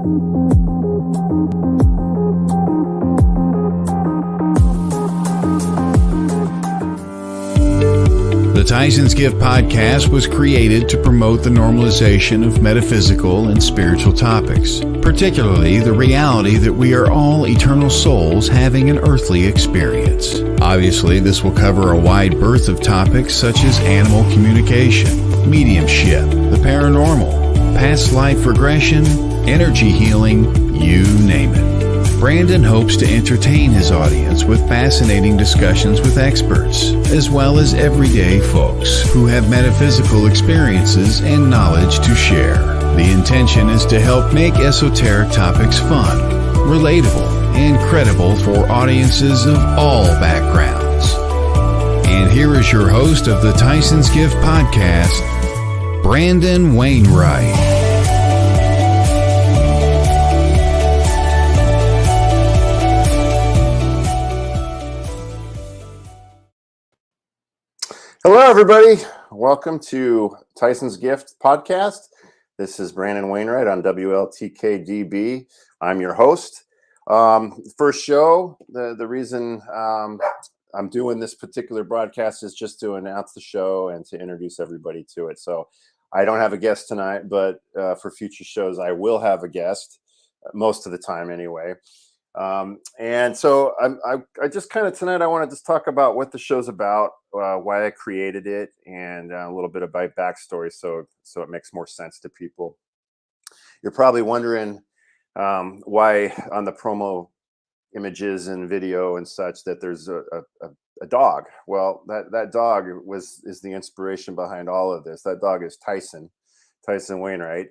The Tysons Gift podcast was created to promote the normalization of metaphysical and spiritual topics, particularly the reality that we are all eternal souls having an earthly experience. Obviously, this will cover a wide berth of topics such as animal communication, mediumship, the paranormal, past life regression, energy healing, you name it. Brandon hopes to entertain his audience with fascinating discussions with experts, as well as everyday folks who have metaphysical experiences and knowledge to share. The intention is to help make esoteric topics fun, relatable, and credible for audiences of all backgrounds. And here is your host of the Tysons Gift podcast, Brandon Wainwright. Hello, everybody. Welcome to Tyson's Gift podcast. This is Brandon Wainwright on WLTK-DB. I'm your host. First show, the reason I'm doing this particular broadcast is just to announce the show and to introduce everybody to it. So I don't have a guest tonight, but for future shows, I will have a guest, most of the time anyway. And so I just kind of tonight, I want to just talk about what the show's about, why I created it, and a little bit about backstory. So it makes more sense to people. You're probably wondering why on the promo images and video and such that there's a dog. Well, that dog is the inspiration behind all of this. That dog is Tyson Wainwright.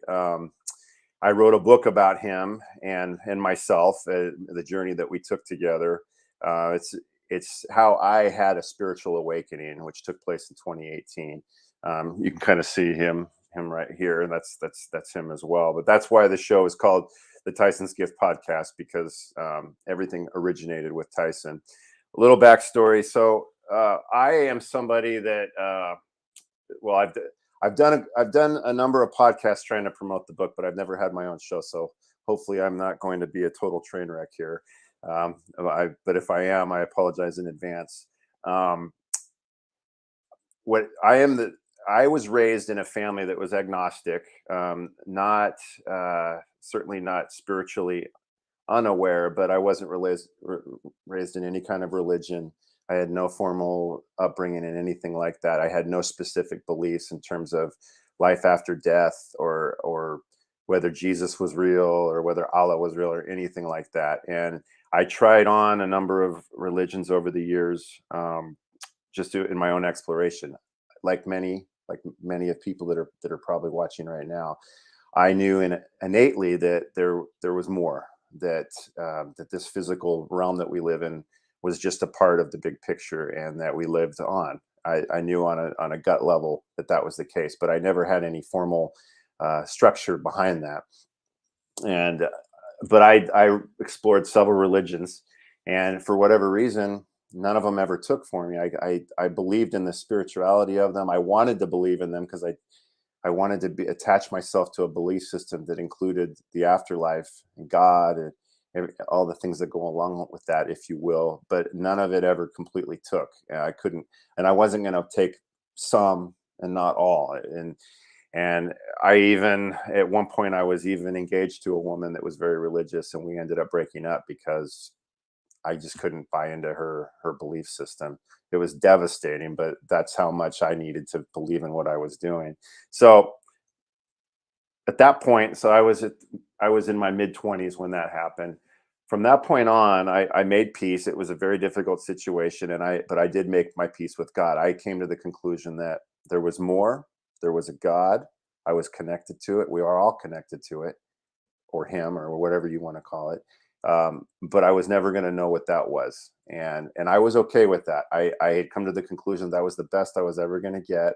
I wrote a book about him and myself, the journey that we took together. It's how I had a spiritual awakening, which took place in 2018. You can kind of see him right here, and that's him as well. But that's why the show is called the Tyson's Gift podcast, because everything originated with Tyson. A little backstory. So I am somebody that I've done a number of podcasts trying to promote the book, but I've never had my own show. So hopefully I'm not going to be a total train wreck here. But if I am, I apologize in advance. I was raised in a family that was agnostic, certainly not spiritually unaware, but I wasn't raised in any kind of religion. I had no formal upbringing in anything like that. I had no specific beliefs in terms of life after death or whether Jesus was real or whether Allah was real or anything like that. And I tried on a number of religions over the years, just in my own exploration. Like many of people that are probably watching right now, I knew innately that there was more, that this physical realm that we live in was just a part of the big picture, and that we lived on. I knew on a gut level that was the case, but I never had any formal structure behind that. But I explored several religions, and for whatever reason, none of them ever took for me. I believed in the spirituality of them. I wanted to believe in them because I wanted to attach myself to a belief system that included the afterlife and God and all the things that go along with that, if you will, but none of it ever completely took. I couldn't, and I wasn't going to take some and not all. And I even, at one point, I was even engaged to a woman that was very religious, and we ended up breaking up because I just couldn't buy into her belief system. It was devastating, but that's how much I needed to believe in what I was doing. So at that point, I was in my mid-20s when that happened. From that point on, I made peace. It was a very difficult situation, but I did make my peace with God. I came to the conclusion that there was more. There was a God. I was connected to it. We are all connected to it, or him, or whatever you want to call it. But I was never going to know what that was, and I was okay with that. I had come to the conclusion that was the best I was ever going to get,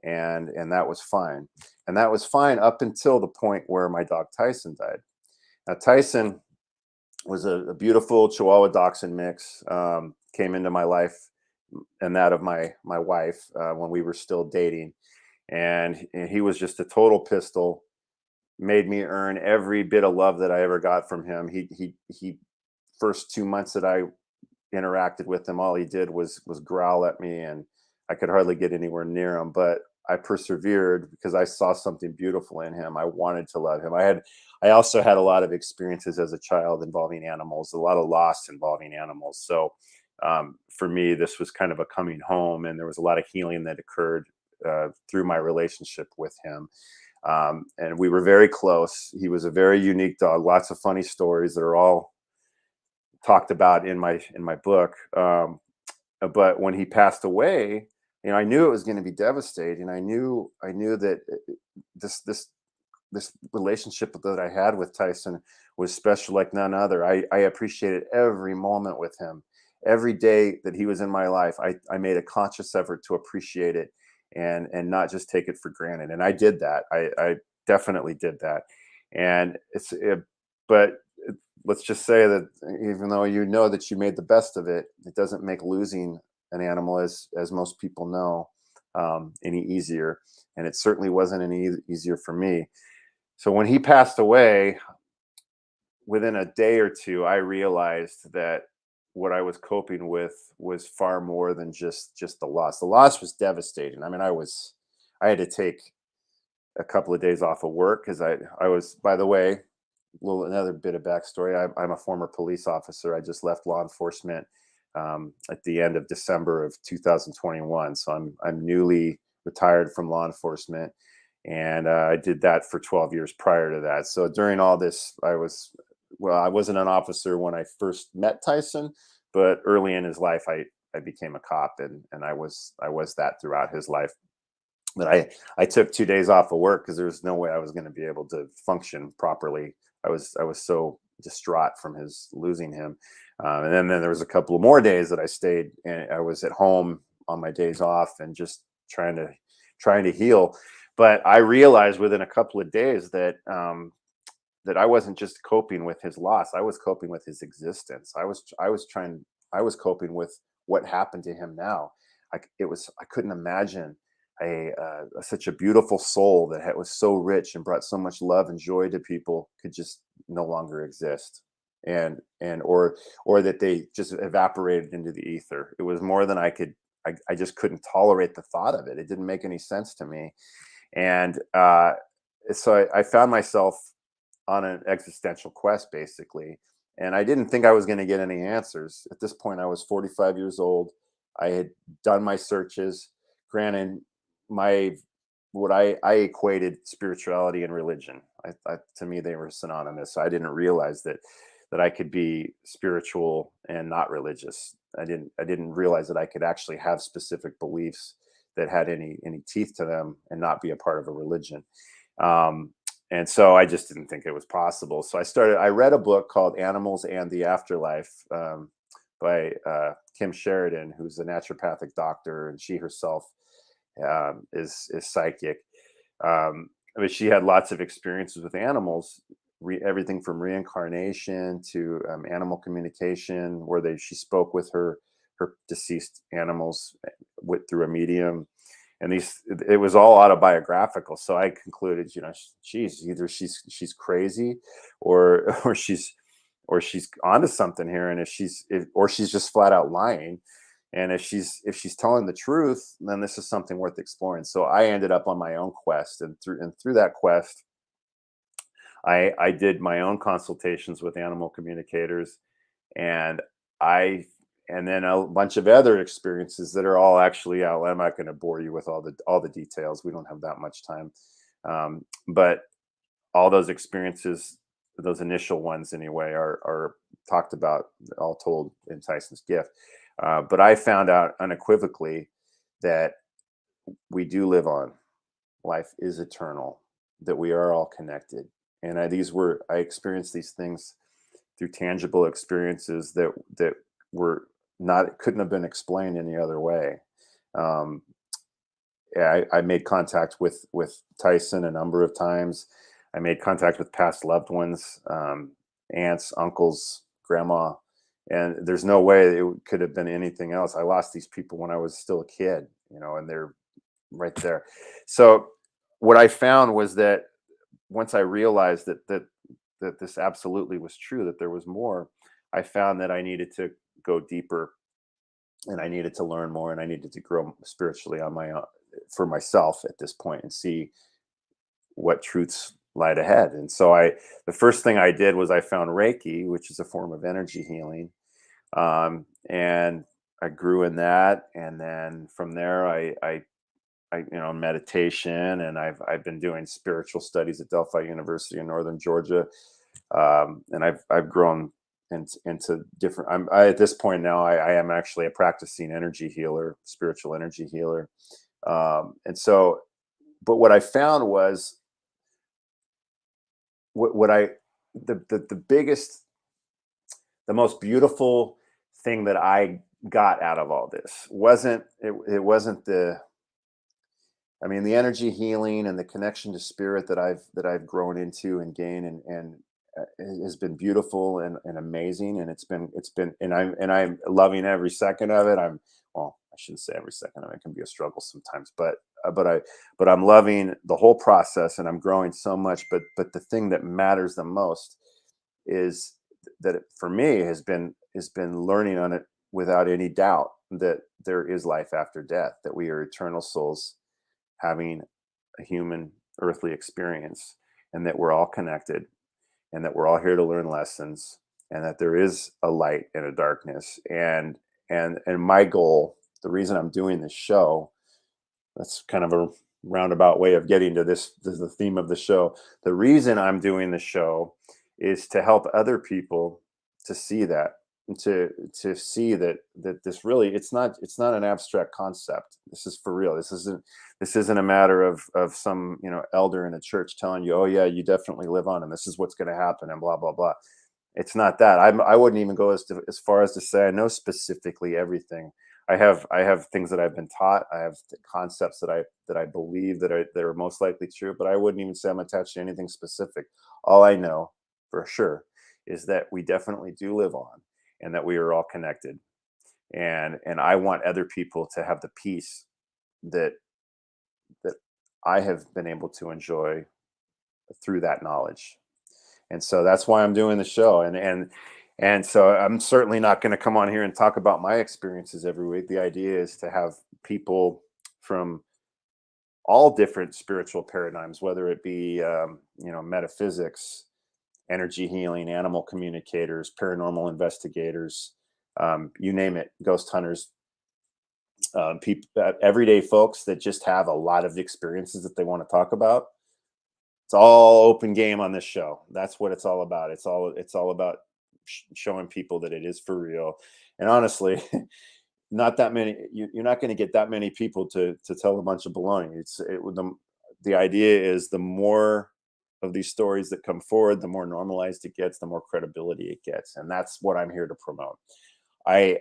and that was fine. And that was fine up until the point where my dog Tyson died. Now Tyson was a beautiful Chihuahua Dachshund mix, came into my life and that of my wife when we were still dating. And he was just a total pistol. made me earn every bit of love that I ever got from him. He first 2 months that I interacted with him, all he did was growl at me, and I could hardly get anywhere near him. But I persevered because I saw something beautiful in him. I wanted to love him. I also had a lot of experiences as a child involving animals, a lot of loss involving animals. So for me, this was kind of a coming home, and there was a lot of healing that occurred through my relationship with him. And we were very close. He was a very unique dog. Lots of funny stories that are all talked about in my book. But when he passed away, I knew it was going to be devastating. I knew that this relationship that I had with Tyson was special like none other. I appreciated every moment with him. Every day that he was in my life, I made a conscious effort to appreciate it and not just take it for granted. And I did that. I definitely did that. And but let's just say that even though you know that you made the best of it, it doesn't make losing an animal, as most people know, any easier. And it certainly wasn't any easier for me. So when he passed away, within a day or two, I realized that what I was coping with was far more than just the loss. The loss was devastating. I mean, I had to take a couple of days off of work because I was, by the way, another bit of backstory. I'm a former police officer. I just left law enforcement at the end of December of 2021. So I'm newly retired from law enforcement, and I did that for 12 years prior to that. So during all this, I wasn't an officer when I first met Tyson, but early in his life, I became a cop, and I was that throughout his life. But I took 2 days off of work because there was no way I was going to be able to function properly. I was so distraught from his losing him. And then there was a couple of more days that I stayed, and I was at home on my days off and just trying to heal. But I realized within a couple of days that that I wasn't just coping with his loss. I was coping with his existence. I was coping with what happened to him now. I couldn't imagine such a beautiful soul that was so rich and brought so much love and joy to people could just no longer exist, and or that they just evaporated into the ether. It was more than I just couldn't tolerate the thought of it. It didn't make any sense to me. And so I found myself on an existential quest, basically. And I didn't think I was going to get any answers. At this point, I was 45 years old. I had done my searches. Granted, what I equated spirituality and religion. To me, they were synonymous. I didn't realize that I could be spiritual and not religious. I didn't realize that I could actually have specific beliefs that had any teeth to them and not be a part of a religion. And so I just didn't think it was possible. So I read a book called Animals and the Afterlife by Kim Sheridan, who's a naturopathic doctor, and she herself is psychic. But she had lots of experiences with animals, everything from reincarnation to animal communication, where she spoke with her deceased animals through a medium. And it was all autobiographical. So I concluded, geez, either she's crazy or she's onto something here. And or she's just flat out lying. And if she's telling the truth, then this is something worth exploring. So I ended up on my own quest, and through that quest, I did my own consultations with animal communicators, and then a bunch of other experiences that are all actually out. I'm not going to bore you with all the details. We don't have that much time. But all those experiences, those initial ones anyway, are talked about, all told in Tyson's Gift. But I found out unequivocally that we do live on. Life is eternal, that we are all connected. And I experienced these things through tangible experiences that couldn't have been explained any other way. I made contact with Tyson a number of times. I made contact with past loved ones, aunts, uncles, grandma, and there's no way it could have been anything else. I lost these people when I was still a kid, and they're right there. So what I found was that once I realized that this absolutely was true, that there was more, I found that I needed to go deeper, and I needed to learn more, and I needed to grow spiritually on my own for myself at this point, and see what truths lied ahead. And so the first thing I did was I found Reiki, which is a form of energy healing. And I grew in that. And then from there, meditation, and I've been doing spiritual studies at Delphi University in Northern Georgia. And I've grown into different, at this point now, I am actually a practicing energy healer, spiritual energy healer. And so, but what I found was what I the biggest, the most beautiful thing that I got out of all this wasn't the, I mean, the energy healing and the connection to spirit that I've grown into and gained, and has been beautiful and amazing. And it's been, and I'm loving every second of it. Well, I shouldn't say every second of it. It can be a struggle sometimes, but I'm loving the whole process, and I'm growing so much. But the thing that matters the most is that for me has been learning on it without any doubt that there is life after death, that we are eternal souls having a human earthly experience, and that we're all connected, and that we're all here to learn lessons, and that there is a light and a darkness. And my goal, the reason I'm doing this show, that's kind of a roundabout way of getting to this is the theme of the show. The reason I'm doing the show is to help other people to see that, and to see that this really, it's not an abstract concept. This is for real. This isn't a matter of some elder in a church telling you, oh yeah, you definitely live on, and this is what's going to happen, and blah blah blah. It's not that. I wouldn't even go as far as to say I know specifically everything. I have things that I've been taught. I have concepts that I believe that are most likely true, but I wouldn't even say I'm attached to anything specific. All I know for sure is that we definitely do live on, and that we are all connected. And I want other people to have the peace that I have been able to enjoy through that knowledge. And so that's why I'm doing the show. And so I'm certainly not going to come on here and talk about my experiences every week. The idea is to have people from all different spiritual paradigms, whether it be metaphysics, energy healing, animal communicators, paranormal investigators, you name it, ghost hunters, people, everyday folks that just have a lot of experiences that they want to talk about. It's all open game on this show. That's what it's all about. It's all about showing people that it is for real. And honestly, not that many. You're not going to get that many people to tell a bunch of baloney. The idea is the more of these stories that come forward, the more normalized it gets, the more credibility it gets, and that's what I'm here to promote. I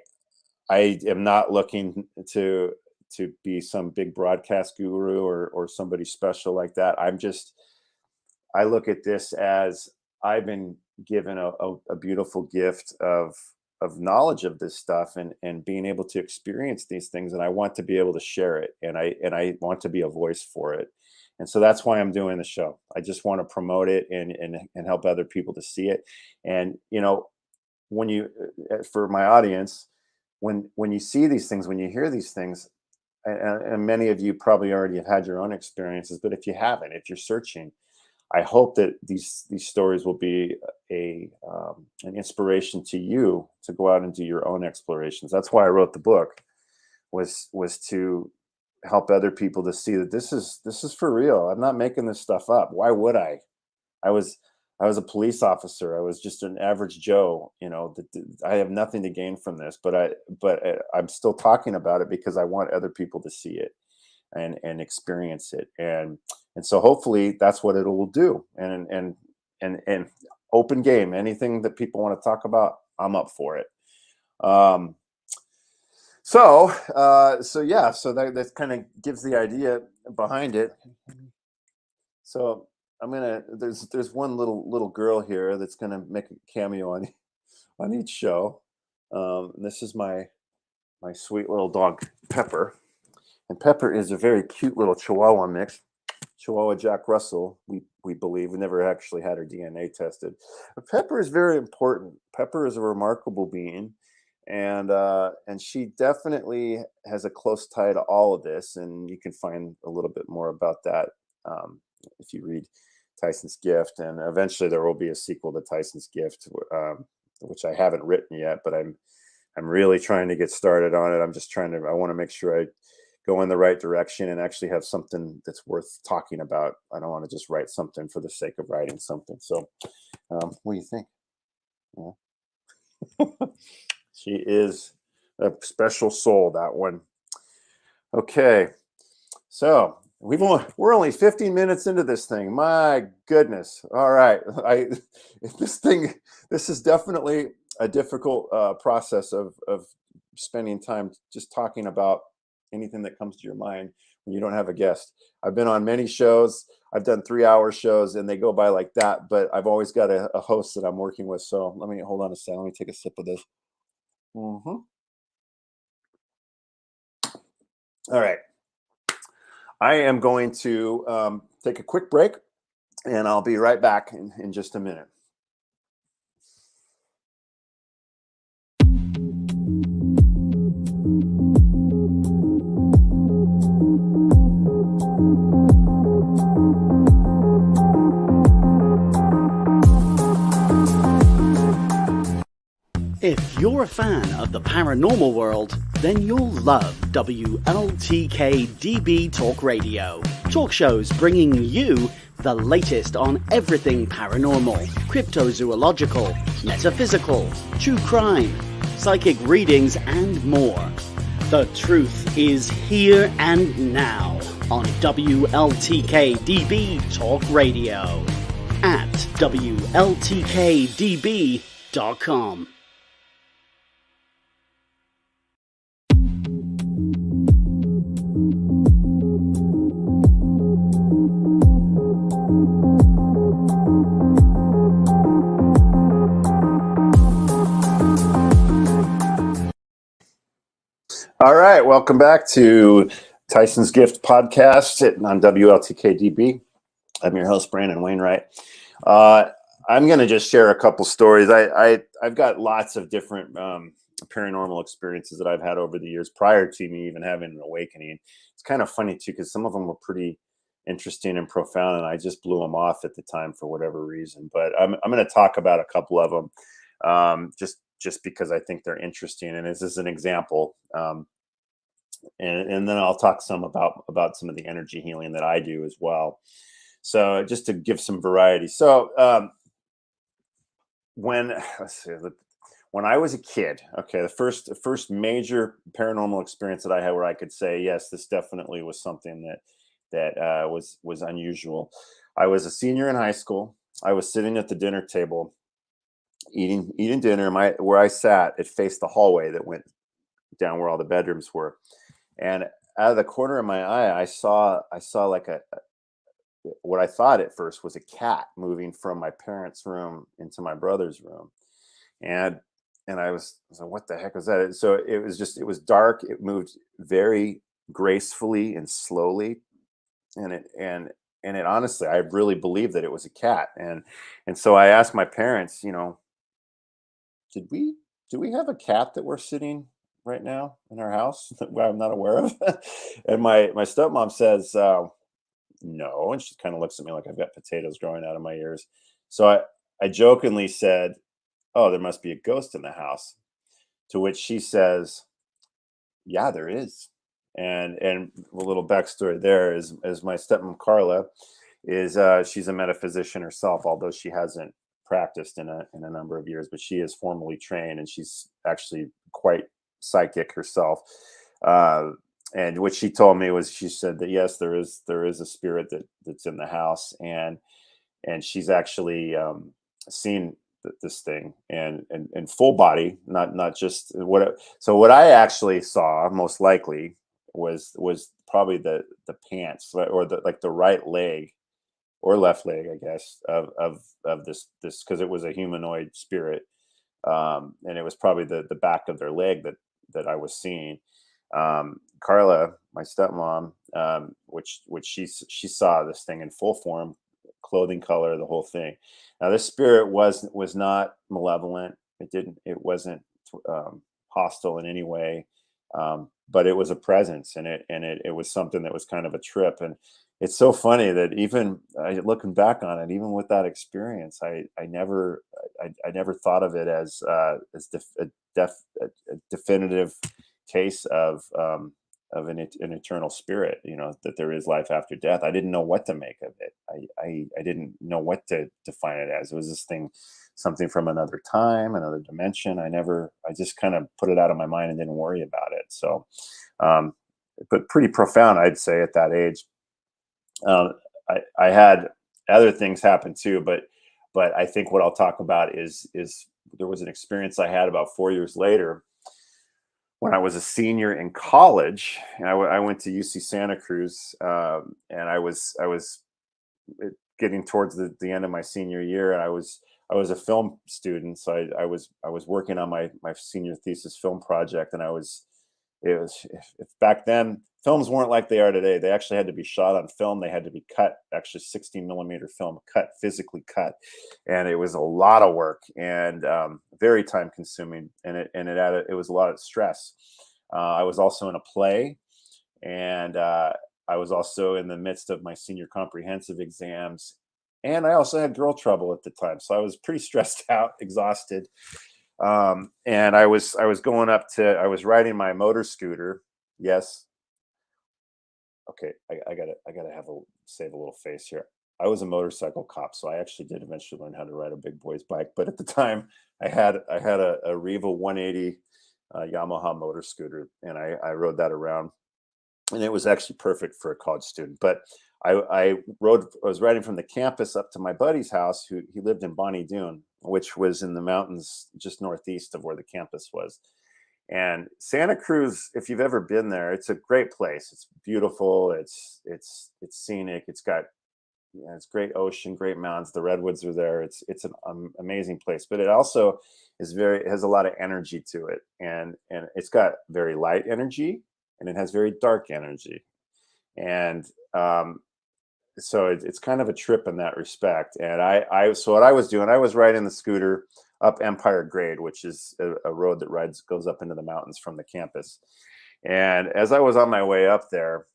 am not looking to be some big broadcast guru or somebody special like that. I look at this as I've been given a beautiful gift of knowledge of this stuff, and being able to experience these things, and I want to be able to share it, and I want to be a voice for it. And so that's why I'm doing the show. I just want to promote it and help other people to see it. And when you, for my audience, when you see these things, when you hear these things, and many of you probably already have had your own experiences, but if you haven't, if you're searching, I hope that these stories will be an inspiration to you to go out and do your own explorations. That's why I wrote the book, was to help other people to see that this is for real. I'm not making this stuff up. Why would I? I was a police officer. I was just an average Joe. I have nothing to gain from this, but I'm still talking about it because I want other people to see it and experience it. And so hopefully that's what it will do. And open game, anything that people want to talk about, I'm up for it. So that kind of gives the idea behind it. So there's one little girl here that's gonna make a cameo on each show. This is my sweet little dog Pepper, and Pepper is a very cute little Chihuahua mix, Chihuahua Jack Russell. We we believe. We never actually had her DNA tested. But Pepper is very important. Pepper is a remarkable being, and she definitely has a close tie to all of this. And you can find a little bit more about that if you read Tyson's Gift. And eventually there will be a sequel to Tyson's Gift, which I haven't written yet, but I'm really trying to get started on it. I want to make sure I go in the right direction and actually have something that's worth talking about. I don't want to just write something for the sake of writing something. So, what do you think? Yeah. She is a special soul, that one. Okay. So we're only 15 minutes into this thing. My goodness. All right. This is definitely a difficult process of spending time just talking about anything that comes to your mind when you don't have a guest. I've been on many shows. I've done 3-hour shows and they go by like that, but I've always got a host that I'm working with. So hold on a second. Let me take a sip of this. All right. I am going to take a quick break, and I'll be right back in just a minute. If you're a fan of the paranormal world, then you'll love WLTK-DB Talk Radio. Talk shows bringing you the latest on everything paranormal, cryptozoological, metaphysical, true crime, psychic readings, and more. The truth is here and now on WLTK-DB Talk Radio at WLTKDB.com. All right, welcome back to Tyson's Gift podcast on WLTK-DB. I'm your host, Brandon Wainwright. I'm going to just share a couple stories. I've got lots of different paranormal experiences that I've had over the years prior to me even having an awakening. It's kind of funny too, because some of them were pretty interesting and profound, and I just blew them off at the time for whatever reason. But I'm going to talk about a couple of them just because I think they're interesting, and this is an example. And then I'll talk some about some of the energy healing that I do as well. So just to give some variety. So when I was a kid, okay, the first major paranormal experience that I had where I could say, yes, this definitely was something that was unusual. I was a senior in high school. I was sitting at the dinner table eating dinner. Where I sat, it faced the hallway that went down where all the bedrooms were. And out of the corner of my eye, I saw like what I thought at first was a cat moving from my parents' room into my brother's room. And I was like, what the heck was that? So it was dark. It moved very gracefully and slowly. And it honestly, I really believed that it was a cat. And so I asked my parents, do we have a cat that we're sitting right now in our house that I'm not aware of? And my stepmom says, no. And she kind of looks at me like I've got potatoes growing out of my ears. So I jokingly said, oh, there must be a ghost in the house. To which she says, yeah, there is. And a little backstory there is my stepmom Carla is she's a metaphysician herself, although she hasn't practiced in a number of years, but she is formally trained and she's actually quite psychic herself. And what she told me was, she said that yes, there is a spirit that's in the house, and she's actually seen this thing and full body, not just what I actually saw most likely was probably the pants, or the right leg or left leg, I guess, of this because it was a humanoid spirit, and it was probably the back of their leg that I was seeing. Carla, my stepmom, which she saw this thing in full form, clothing color, the whole thing. Now, this spirit was not malevolent. It wasn't hostile in any way, but it was a presence, and it was something that was kind of a trip. And it's so funny that even looking back on it, even with that experience, I never thought of it as a definitive case of an eternal spirit, that there is life after death. I didn't know what to make of it. I didn't know what to define it as. It was this thing, something from another time, another dimension. I just kind of put it out of my mind and didn't worry about it. So, but pretty profound, I'd say, at that age. I had other things happen too, but I think what I'll talk about is there was an experience I had about 4 years later when I was a senior in college. And I went to UC Santa Cruz, and I was getting towards the end of my senior year, and I was a film student, so I was working on my senior thesis film project, and if back then films weren't like they are today. They actually had to be shot on film. They had to be cut, actually 16 millimeter film, physically cut, and it was a lot of work and very time consuming, and it was a lot of stress. I was also in a play, and I was also in the midst of my senior comprehensive exams, and I also had girl trouble at the time, so I was pretty stressed out, exhausted. And I was riding my motor scooter. Yes. Okay. I gotta save a little face here. I was a motorcycle cop, so I actually did eventually learn how to ride a big boy's bike. But at the time I had a Riva 180 Yamaha motor scooter, and I rode that around, and it was actually perfect for a college student. But I was riding from the campus up to my buddy's house, who he lived in Bonnie Doon, which was in the mountains just northeast of where the campus was. And Santa Cruz, if you've ever been there, it's a great place. It's beautiful. It's scenic. It's got it's great ocean, great mountains. The redwoods are there. It's an amazing place, but it also it has a lot of energy to it, and it's got very light energy, and it has very dark energy, and so it's kind of a trip in that respect. And so what I was doing, I was riding the scooter up Empire Grade, which is a road that goes up into the mountains from the campus. And as I was on my way up there,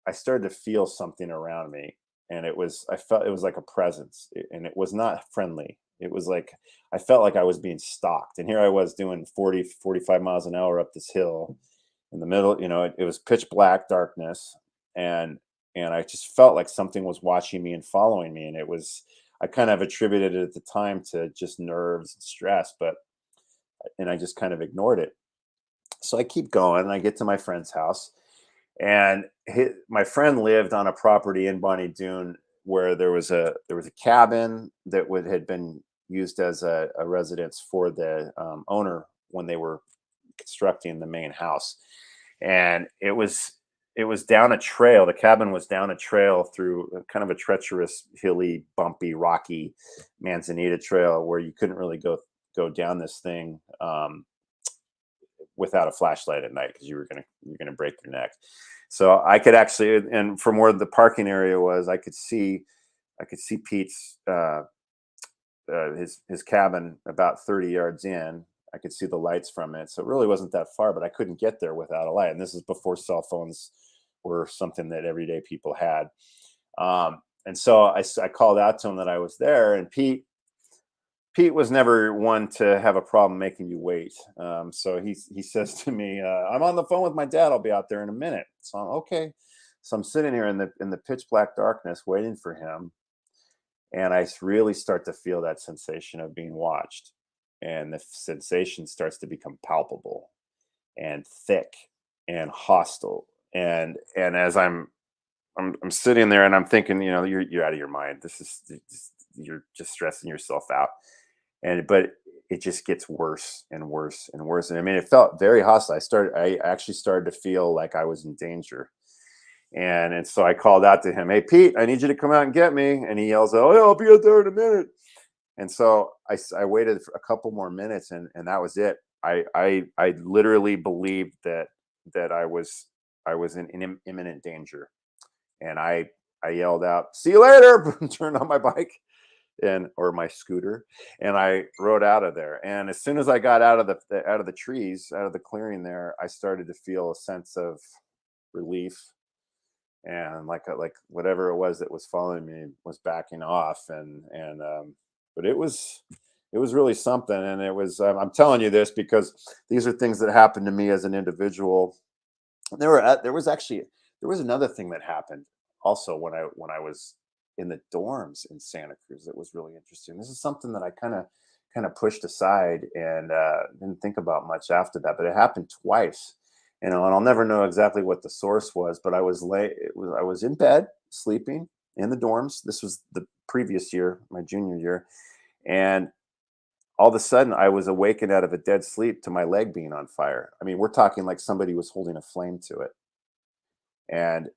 I started to feel something around me, and I felt it was like a presence, and it was not friendly. It was like I felt like I was being stalked. And here I was doing 45 miles an hour up this hill in the middle. It was pitch black darkness, and I just felt like something was watching me and following me. And I kind of attributed it at the time to just nerves and stress, and I just kind of ignored it. So I keep going, and I get to my friend's house, and my friend lived on a property in Bonnie Doon where there was a cabin that had been used as a residence for the owner when they were constructing the main house. And it was down a trail. The cabin was down a trail through kind of a treacherous, hilly, bumpy, rocky Manzanita trail where you couldn't really go down this thing without a flashlight at night, because you're gonna break your neck. So I could actually, and from where the parking area was, I could see Pete's his cabin about 30 yards in. I could see the lights from it. So it really wasn't that far, but I couldn't get there without a light. And this is before cell phones were something that everyday people had. And so I called out to him that I was there, and Pete was never one to have a problem making you wait. So he says to me, I'm on the phone with my dad. I'll be out there in a minute. So I'm okay. So I'm sitting here in the pitch black darkness waiting for him. And I really start to feel that sensation of being watched. And the sensation starts to become palpable and thick and hostile. And as I'm sitting there, and I'm thinking, you're out of your mind. You're just stressing yourself out. But it just gets worse and worse and worse. And I mean, it felt very hostile. I actually started to feel like I was in danger. And so I called out to him, "Hey, Pete, I need you to come out and get me." And he yells, "Oh, yeah, I'll be out there in a minute." And so I waited for a couple more minutes, and that was it. I literally believed that I was in imminent danger. And I I yelled out, "See you later," turned on my bike or my scooter, and I rode out of there. And as soon as I got out of the trees, out of the clearing there, I started to feel a sense of relief, and like whatever it was that was following me was backing off. But it was really something. And it was, I'm telling you this because these are things that happened to me as an individual. There was another thing that happened also when I was in the dorms in Santa Cruz that was really interesting. This is something that I kind of pushed aside and didn't think about much after that, but it happened twice, and I'll never know exactly what the source was, but I was in bed sleeping in the dorms. This was the previous year, my junior year, and all of a sudden I was awakened out of a dead sleep to my leg being on fire. I mean, we're talking like somebody was holding a flame to it. And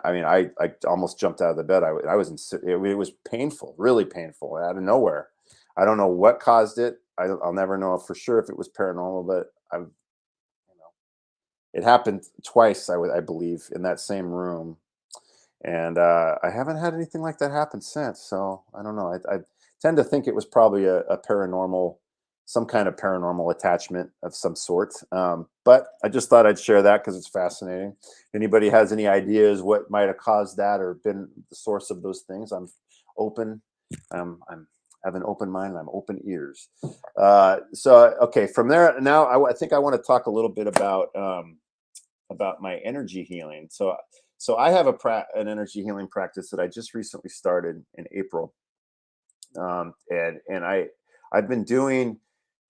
I mean, I almost jumped out of the bed. I was it was painful, really painful, out of nowhere. I don't know what caused it. I'll never know for sure if it was paranormal, but it happened twice, I believe, in that same room. And I haven't had anything like that happen since. So I don't know. I tend to think it was probably a paranormal, some kind of paranormal attachment of some sort. But I just thought I'd share that because it's fascinating. If anybody has any ideas what might have caused that or been the source of those things, I'm open. I have an open mind and I'm open ears. So, okay, from there, now I think I want to talk a little bit about my energy healing. So I have an energy healing practice that I just recently started in April. And I've been doing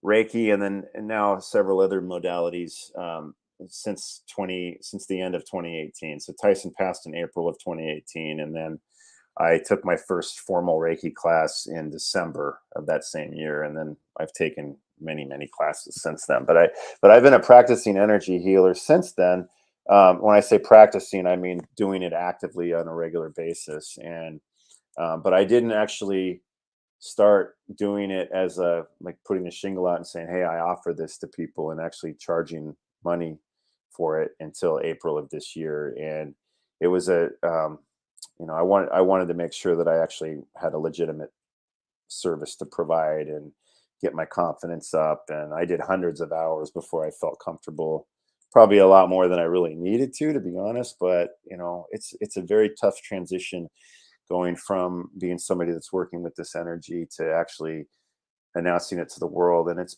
Reiki and now several other modalities since the end of 2018. So Tyson passed in April of 2018, and then I took my first formal Reiki class in December of that same year, and then I've taken many classes since then. But I've been a practicing energy healer since then. When I say practicing, I mean doing it actively on a regular basis. And but I didn't actually start doing it as like putting a shingle out and saying, "Hey, I offer this to people," and actually charging money for it until April of this year. And it was I wanted to make sure that I actually had a legitimate service to provide and get my confidence up. And I did hundreds of hours before I felt comfortable, probably a lot more than I really needed to be honest. But it's a very tough transition going from being somebody that's working with this energy to actually announcing it to the world. And it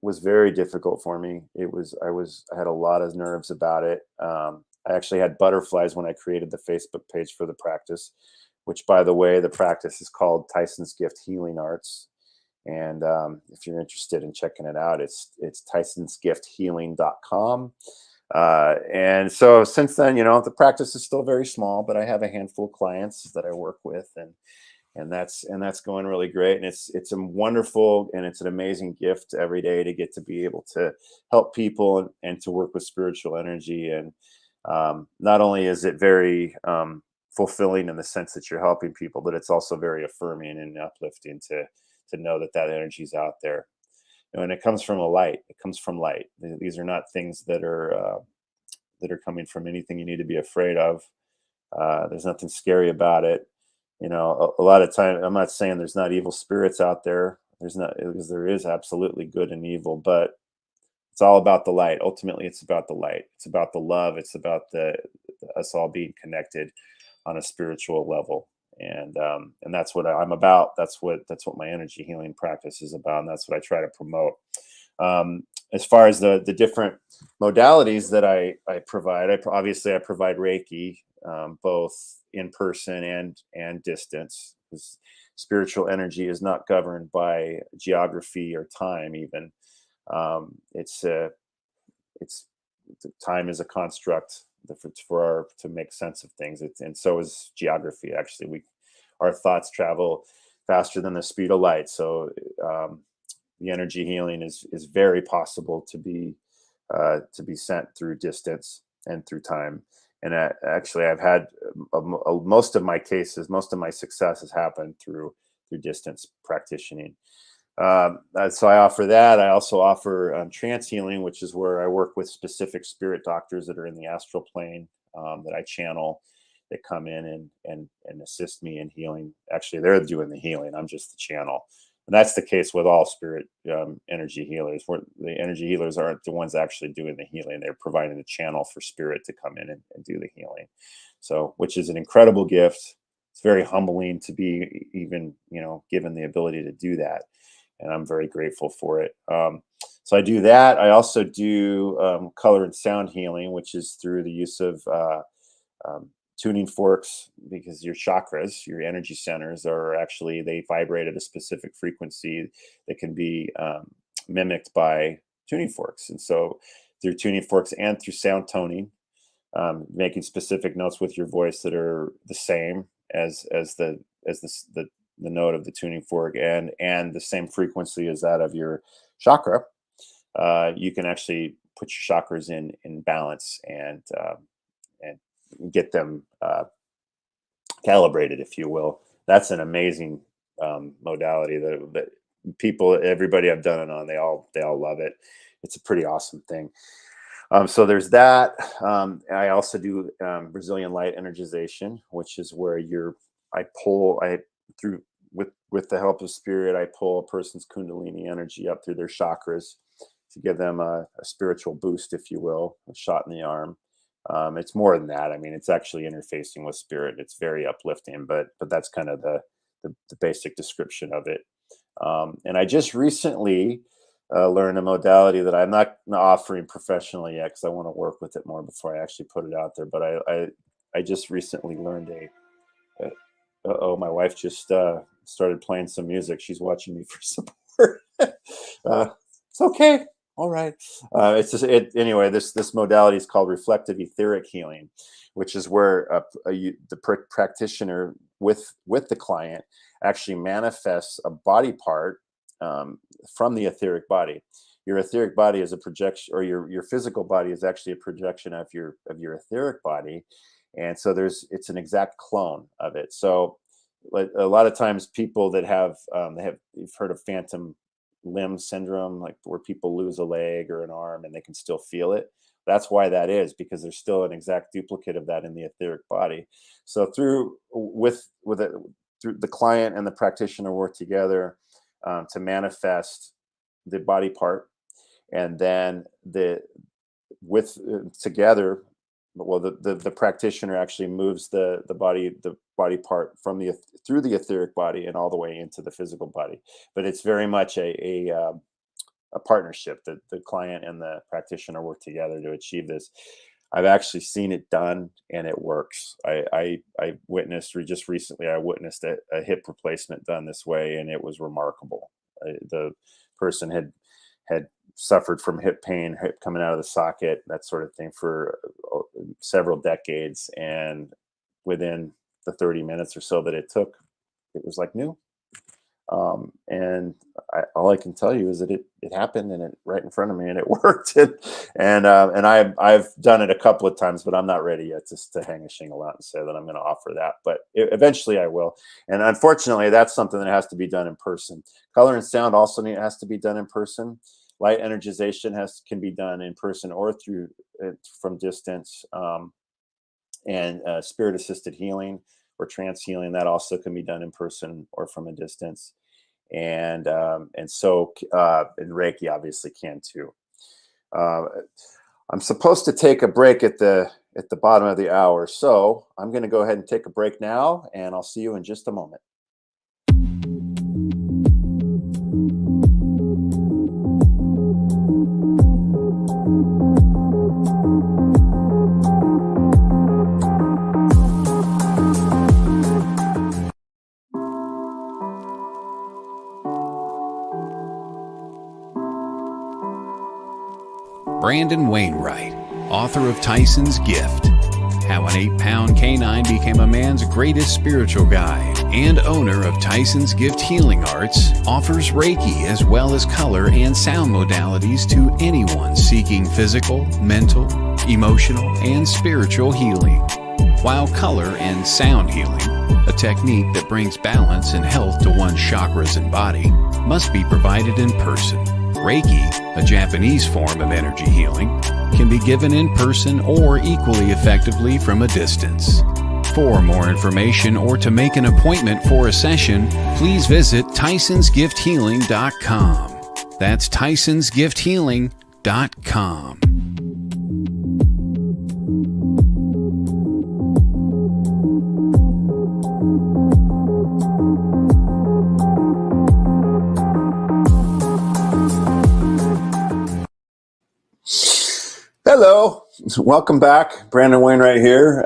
was very difficult for me. I had a lot of nerves about it. I actually had butterflies when I created the Facebook page for the practice, which, by the way, the practice is called Tyson's Gift Healing Arts. And if you're interested in checking it out, it's tysonsgifthealing.com. And so since then, the practice is still very small, but I have a handful of clients that I work with, and that's going really great. And it's a wonderful, and it's an amazing gift every day to get to be able to help people and to work with spiritual energy. And not only is it very fulfilling in the sense that you're helping people, but it's also very affirming and uplifting to know that energy is out there. And it comes from a light. It comes from light. These are not things that are coming from anything you need to be afraid of. There's nothing scary about it. A lot of time, I'm not saying there's not evil spirits out there. There's not, because there is absolutely good and evil, but it's all about the light. Ultimately, it's about the light. It's about the love. It's about us all being connected on a spiritual level. And that's what I'm about. That's what my energy healing practice is about, and that's what I try to promote. As far as the different modalities that I provide, I provide Reiki, both in person and distance, because spiritual energy is not governed by geography or time. Even time is a construct to make sense of things. And so is geography. Actually, our thoughts travel faster than the speed of light. So the energy healing is very possible to be sent through distance and through time. And actually, I've had most of my success has happened through distance practicing. So I offer that. I also offer trance healing, which is where I work with specific spirit doctors that are in the astral plane that I channel. that come in and assist me in healing. Actually, they're doing the healing. I'm just the channel. And that's the case with all spirit energy healers, where the energy healers aren't the ones actually doing the healing. They're providing a channel for spirit to come in and do the healing. So, which is an incredible gift. It's very humbling to be even, given the ability to do that. And I'm very grateful for it. So I do that. I also do color and sound healing, which is through the use of tuning forks, because your chakras, your energy centers, are actually, they vibrate at a specific frequency that can be mimicked by tuning forks. And so through tuning forks and through sound toning, making specific notes with your voice that are the same as the note of the tuning fork and the same frequency as that of your chakra, you can actually put your chakras in balance and get them calibrated, if you will. That's an amazing modality that everybody I've done it on, they all love it. It's a pretty awesome thing. So there's that. I also do Brazilian light energization, which is where with the help of spirit, I pull a person's Kundalini energy up through their chakras to give them a spiritual boost, if you will, a shot in the arm. It's more than that. I mean, it's actually interfacing with spirit. It's very uplifting, but that's kind of the basic description of it. And I just recently learned a modality that I'm not offering professionally yet, because I want to work with it more before I actually put it out there. But I just recently learned my wife just started playing some music. She's watching me for support. It's okay. All right. Anyway, this modality is called reflective etheric healing, which is where the practitioner with the client actually manifests a body part from the etheric body. Your etheric body is a projection, or your physical body is actually a projection of your etheric body. And so it's an exact clone of it. So a lot of times people that you've heard of phantom limb syndrome, like where people lose a leg or an arm and they can still feel it. That's why that is, because there's still an exact duplicate of that in the etheric body. So through the client and the practitioner work together to manifest the body part, and then together, well, the practitioner actually moves the body part through the etheric body and all the way into the physical body. But it's very much a partnership that the client and the practitioner work together to achieve this. I've actually seen it done, and it works. I witnessed a hip replacement done this way, and it was remarkable. The person had suffered from hip pain, hip coming out of the socket, that sort of thing, for several decades. And within the 30 minutes or so that it took, it was like new. And all I can tell you is that it happened, and it right in front of me, and it worked. And I've done it a couple of times, but I'm not ready yet just to hang a shingle out and say that I'm going to offer that. But eventually I will. And unfortunately, that's something that has to be done in person. Color and sound also has to be done in person. Light energization can be done in person or from distance. And spirit assisted healing or trance healing, that also can be done in person or from a distance. And Reiki obviously can too. I'm supposed to take a break at the bottom of the hour, so I'm going to go ahead and take a break now, and I'll see you in just a moment. Brandon Wainwright, author of Tyson's Gift, How an 8-Pound Canine Became a Man's Greatest Spiritual Guide, and owner of Tyson's Gift Healing Arts, offers Reiki as well as color and sound modalities to anyone seeking physical, mental, emotional, and spiritual healing. While color and sound healing, a technique that brings balance and health to one's chakras and body, must be provided in person. Reiki, a Japanese form of energy healing, can be given in person or equally effectively from a distance. For more information or to make an appointment for a session, please visit TysonsGiftHealing.com. That's TysonsGiftHealing.com. Hello, welcome back. Brandon Wainwright here,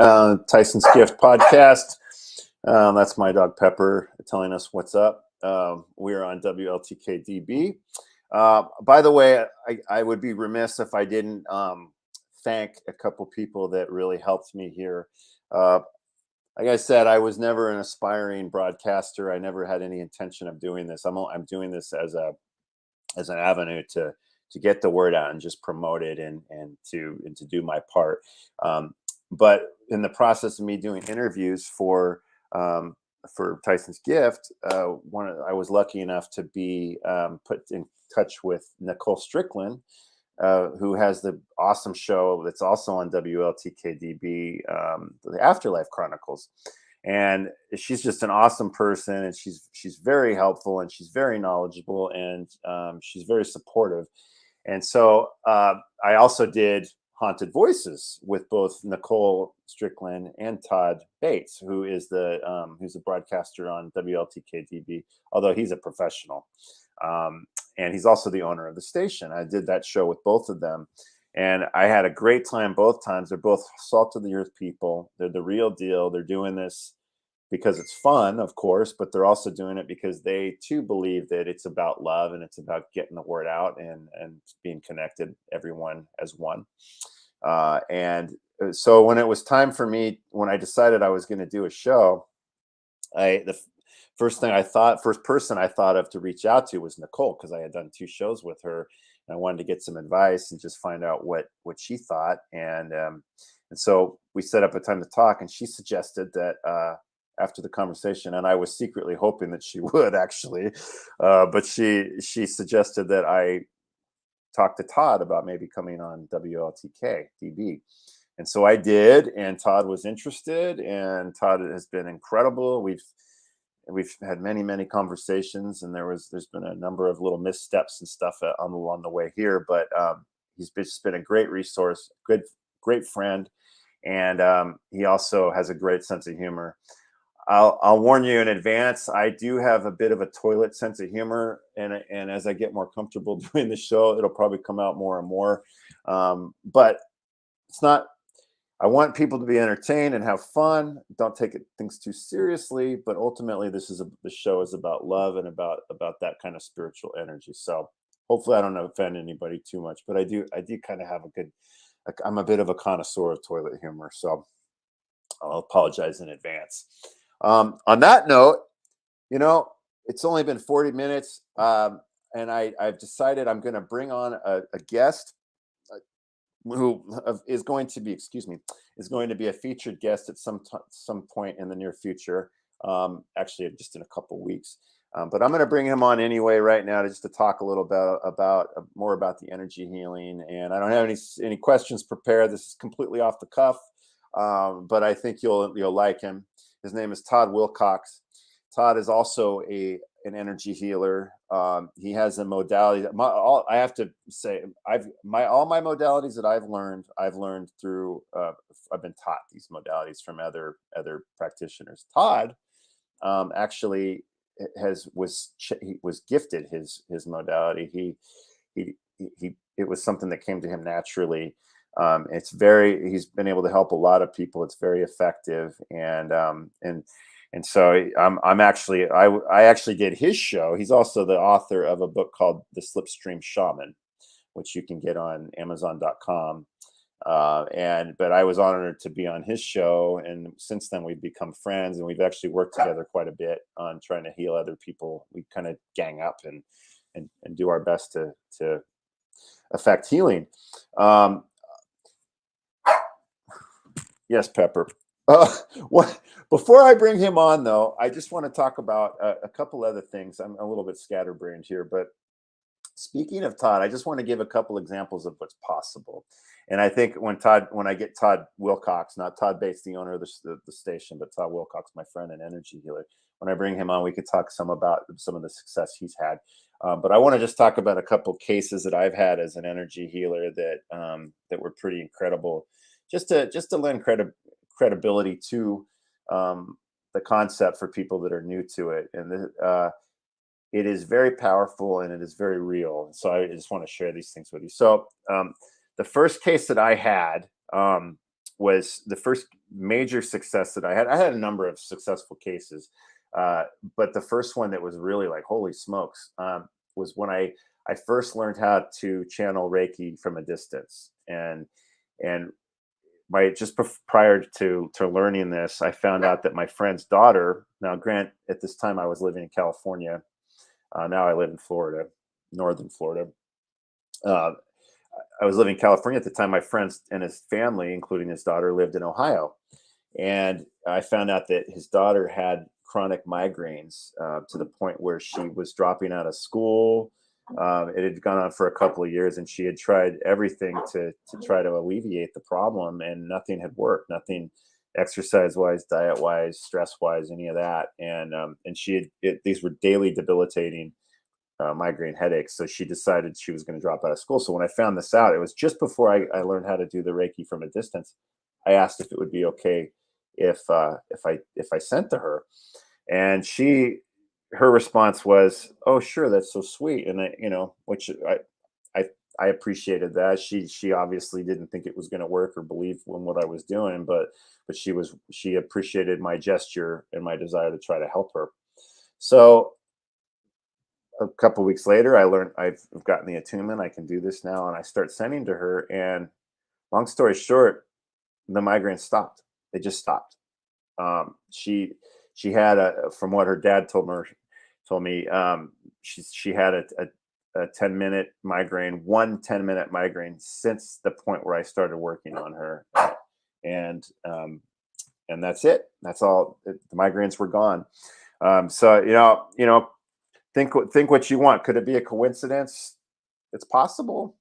Tyson's Gift Podcast. That's my dog Pepper telling us what's up. We are on WLTK-DB. By the way, I would be remiss if I didn't thank a couple people that really helped me here. Like I said, I was never an aspiring broadcaster. I never had any intention of doing this. I'm doing this as an avenue to get the word out and just promote it and to do my part. But in the process of me doing interviews for Tyson's Gift, I was lucky enough to be put in touch with Nicole Strickland, who has the awesome show that's also on WLTK-DB, The Afterlife Chronicles. And she's just an awesome person, and she's very helpful, and she's very knowledgeable, and she's very supportive. And so I also did Haunted Voices with both Nicole Strickland and Todd Bates, who's a broadcaster on WLTK-DB, although he's a professional. And he's also the owner of the station. I did that show with both of them, and I had a great time both times. They're both salt of the earth people. They're the real deal. They're doing this because it's fun, of course, but they're also doing it because they too believe that it's about love and it's about getting the word out and being connected, everyone as one. And so when it was time for me, when I decided I was going to do a show, the first person I thought of to reach out to was Nicole, because I had done 2 shows with her, and I wanted to get some advice and just find out what she thought. And so we set up a time to talk, and she suggested that after the conversation, and I was secretly hoping that she would actually, but she suggested that I talk to Todd about maybe coming on WLTK-DB. And so I did, and Todd was interested, and Todd has been incredible. We've had many conversations, and there's been a number of little missteps and stuff along the way here, but he's just been a great resource, great friend, and he also has a great sense of humor. I'll warn you in advance, I do have a bit of a toilet sense of humor, and as I get more comfortable doing the show, it'll probably come out more and more. But it's not. I want people to be entertained and have fun. Don't take things too seriously, but ultimately, the show is about love and about that kind of spiritual energy. So hopefully, I don't offend anybody too much, but I do kind of have I'm a bit of a connoisseur of toilet humor, so I'll apologize in advance. On that note, it's only been 40 minutes, and I've decided I'm going to bring on a guest who is going to be a featured guest at some point in the near future. Actually, just in a couple weeks. But I'm going to bring him on anyway right now to talk a little bit about more about the energy healing. And I don't have any questions prepared. This is completely off the cuff, but I think you'll like him. His name is Todd Wilcox. Todd is also an energy healer. He has a modality. I have to say, all my modalities that I've learned through. I've been taught these modalities from other practitioners. Todd actually was gifted his modality. It was something that came to him naturally. He's been able to help a lot of people. It's very effective, and so I actually did his show. He's also the author of a book called The Slipstream Shaman, which you can get on Amazon.com. But I was honored to be on his show, and since then we've become friends, and we've actually worked together quite a bit on trying to heal other people. We kind of gang up and do our best to affect healing. Yes, Pepper. Before I bring him on, though, I just want to talk about a couple other things. I'm a little bit scatterbrained here, but Speaking of Todd, I just want to give a couple examples of what's possible. And I think when I get Todd Wilcox, not Todd Bates, the owner of the station, but Todd Wilcox, my friend and energy healer, when I bring him on, we could talk some about some of the success he's had. But I want to just talk about a couple cases that I've had as an energy healer that were pretty incredible, just to lend credibility to the concept for people that are new to it. And it is very powerful and it is very real. So I just want to share these things with you. So the first case that I had was the first major success that I had. I had a number of successful cases, but the first one that was really like, holy smokes, was when I first learned how to channel Reiki from a distance. And prior to learning this, I found out that my friend's daughter, now Grant, at this time I was living in California. Now I live in Florida, northern Florida. I was living in California at the time. My friends and his family, including his daughter, lived in Ohio. And I found out that his daughter had chronic migraines to the point where she was dropping out of school. It had gone on for a couple of years, and she had tried everything to try to alleviate the problem, and nothing had worked. Nothing exercise-wise, diet-wise, stress-wise, any of that. And these were daily debilitating migraine headaches. So she decided she was going to drop out of school. So when I found this out, it was just before I learned how to do the Reiki from a distance. I asked if it would be okay if I sent to her, and her response was, "Oh, sure, that's so sweet." And which I appreciated that. She obviously didn't think it was going to work or believe in what I was doing, but she appreciated my gesture and my desire to try to help her. So a couple of weeks later, I learned I've gotten the attunement. I can do this now, and I start sending to her. And long story short, the migraine stopped. It just stopped. She had from what her dad told me, she had a 10-minute migraine, 10-minute migraine since the point where I started working on her, and that's it. That's all. The migraines were gone. So think what you want. Could it be a coincidence? It's possible.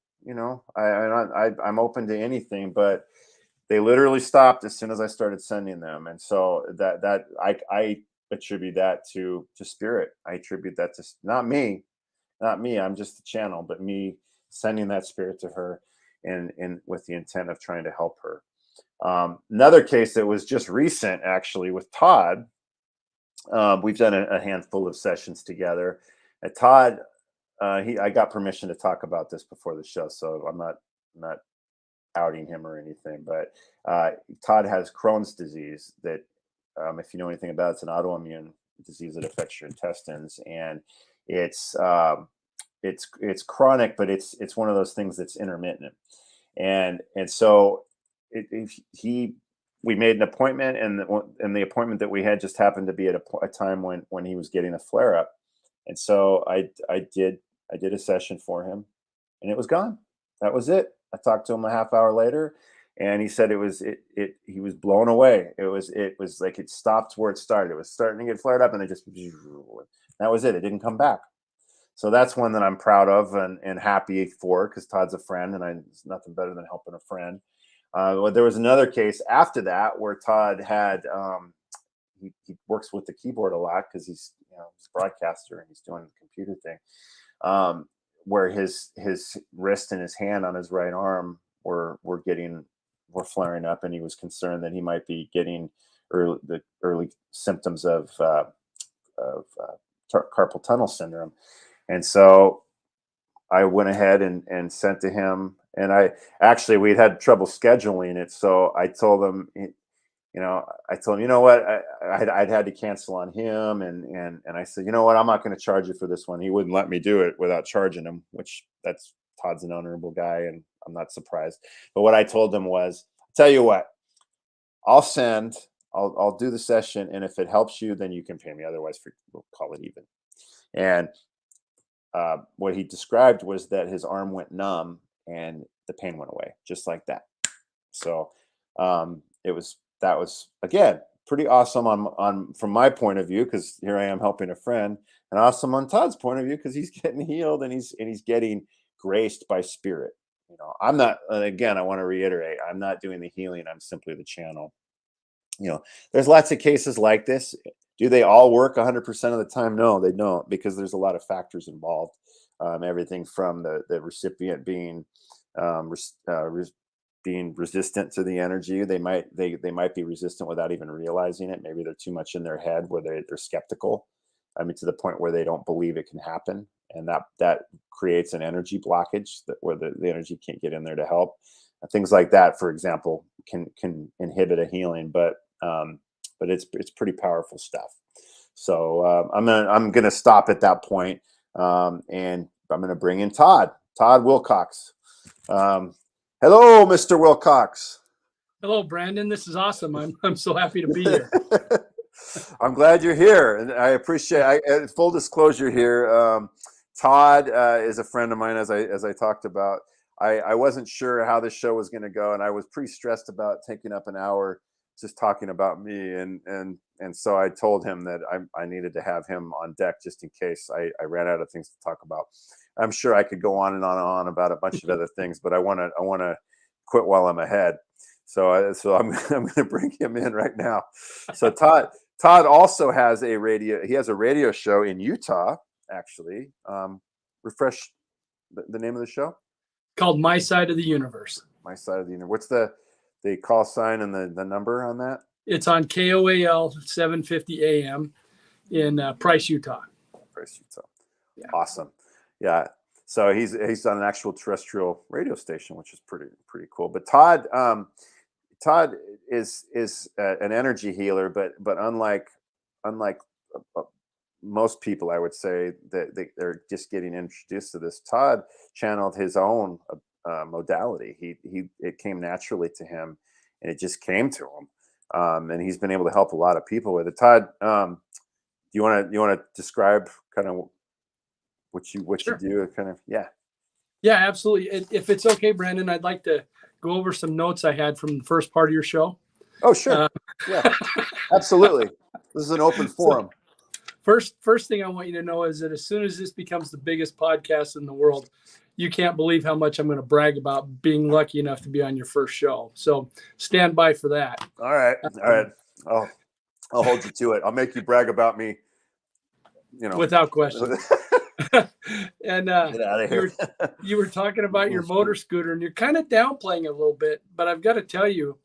I'm open to anything, but they literally stopped as soon as I started sending them. And so that I attribute that to spirit. I attribute that to not me. I'm just the channel, but me sending that spirit to her and with the intent of trying to help her. Another case that was just recent, actually, with Todd. We've done a handful of sessions together. And Todd, I got permission to talk about this before the show, so I'm not outing him or anything. But Todd has Crohn's disease that, if you know anything about it, it's an autoimmune disease that affects your intestines, and it's chronic, but it's one of those things that's intermittent. And so we made an appointment, and the appointment that we had just happened to be at a time when he was getting a flare up. And so I did a session for him, and it was gone. That was it. I talked to him a half hour later, and he said he was blown away. It was like it stopped where it started. It was starting to get flared up, and that was it. It didn't come back. So that's one that I'm proud of and happy for, because Todd's a friend, and there's nothing better than helping a friend. There was another case after that where Todd had he works with the keyboard a lot because he's a broadcaster and he's doing the computer thing, where his wrist and his hand on his right arm were flaring up, and he was concerned that he might be getting the early symptoms of carpal tunnel syndrome. And so I went ahead and sent to him, and we had trouble scheduling it. So I told him, you know what, I'd had to cancel on him. And I said, you know what, I'm not going to charge you for this one. He wouldn't let me do it without charging him, that's Todd's an honorable guy, and I'm not surprised. But what I told him was, tell you what, I'll do the session. And if it helps you, then you can pay me. Otherwise, we'll call it even. And what he described was that his arm went numb and the pain went away just like that. So that was again pretty awesome on from my point of view, because here I am helping a friend. and awesome on Todd's point of view because he's getting healed and he's getting graced by spirit. I'm not. Again, I want to reiterate, I'm not doing the healing. I'm simply the channel. There's lots of cases like this. Do they all work 100% of the time? No, they don't, because there's a lot of factors involved. Everything from the recipient being being resistant to the energy. They might be resistant without even realizing it. Maybe they're too much in their head where they're skeptical. To the point where they don't believe it can happen, and that creates an energy blockage where the energy can't get in there to help. Things like that, for example, can inhibit a healing, but it's pretty powerful stuff. So I'm gonna stop at that point, and I'm gonna bring in Todd Wilcox. Hello, Mr. Wilcox. Hello, Brandon. This is awesome. I'm so happy to be here. I'm glad you're here, and I appreciate. Full disclosure here, Todd is a friend of mine, as I talked about. I wasn't sure how this show was going to go, and I was pretty stressed about taking up an hour just talking about me, and so I told him that I needed to have him on deck just in case I ran out of things to talk about. I'm sure I could go on and on about a bunch of other things, but I want to quit while I'm ahead. So I'm going to bring him in right now. So Todd also has a radio show in Utah, actually. Refresh the name of the show. Called My Side of the Universe. My Side of the Universe. What's the call sign and the number on that? It's on KOAL 750 AM in Price, Utah. Price, Utah. Yeah. Awesome. Yeah. So he's on an actual terrestrial radio station, which is pretty cool. But Todd is an energy healer, but unlike most people, I would say that they're just getting introduced to this. Todd channeled his own modality. It came naturally to him, and it just came to him. And he's been able to help a lot of people with it. Todd, do you want to describe kind of what you Sure. do? Kind of, yeah. Yeah, absolutely. If it's okay, Brandon, I'd like to go over some notes I had from the first part of your show. Oh, sure. Yeah, absolutely. This is an open forum. First thing I want you to know is that as soon as this becomes the biggest podcast in the world, you can't believe how much I'm going to brag about being lucky enough to be on your first show. So stand by for that. All right. I'll hold you to it. I'll make you brag about me, without question. And get out of here. you were talking about your motor scooter, and you're kind of downplaying it a little bit, but I've got to tell you,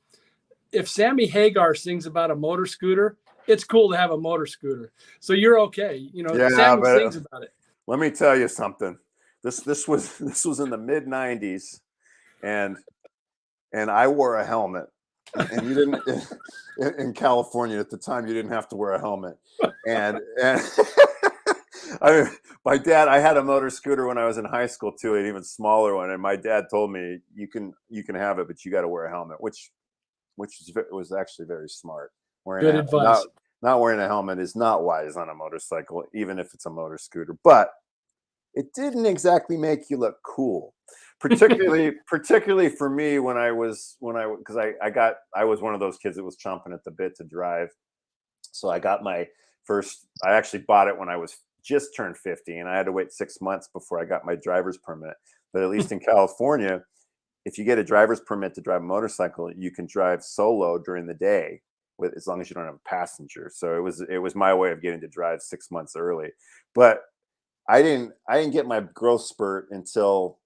if Sammy Hagar sings about a motor scooter, it's cool to have a motor scooter. So you're okay. Sammy sings about it. Let me tell you something. This was in the mid 90s, and I wore a helmet, and you didn't in California at the time. You didn't have to wear a helmet, and my dad. I had a motor scooter when I was in high school too, an even smaller one, and my dad told me you can have it, but you got to wear a helmet, which was actually very smart. Good advice. Not wearing a helmet is not wise on a motorcycle, even if it's a motor scooter, but it didn't exactly make you look cool, particularly for me because I was one of those kids that was chomping at the bit to drive. So I got I actually bought it when I was just turned 50, and I had to wait 6 months before I got my driver's permit. But at least in California, if you get a driver's permit to drive a motorcycle, you can drive solo during the day as long as you don't have a passenger. So it was my way of getting to drive 6 months early. But I didn't get my growth spurt until,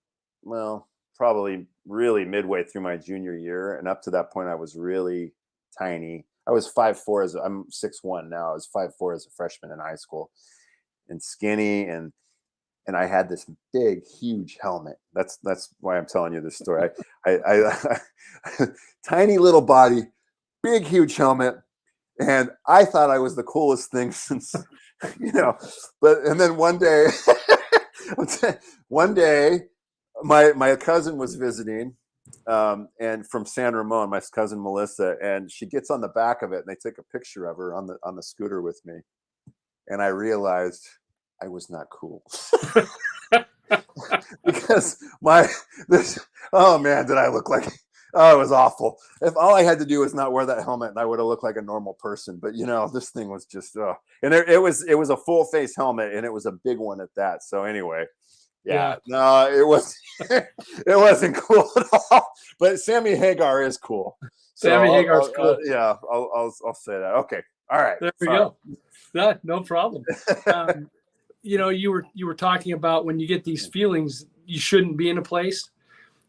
well, probably really midway through my junior year. And up to that point, I was really tiny. I was 5'4" I'm 6'1" now. I was 5'4" as a freshman in high school, and skinny, and I had this big, huge helmet. That's why I'm telling you this story. I tiny little body, big, huge helmet, and I thought I was the coolest thing since, and then one day, my cousin was visiting, and from San Ramon, my cousin Melissa, and she gets on the back of it, and they take a picture of her on the scooter with me, and I realized I was not cool. Because oh man, did I look like Oh, it was awful. If all I had to do was not wear that helmet, I would have looked like a normal person. But this thing was just, and it was a full face helmet, and it was a big one at that. So anyway, yeah. No, it was, it wasn't cool at all. But Sammy Hagar is cool. Sammy Hagar's cool. Yeah, I'll say that. Okay, all right. There we go. No problem. You were talking about when you get these feelings, you shouldn't be in a place.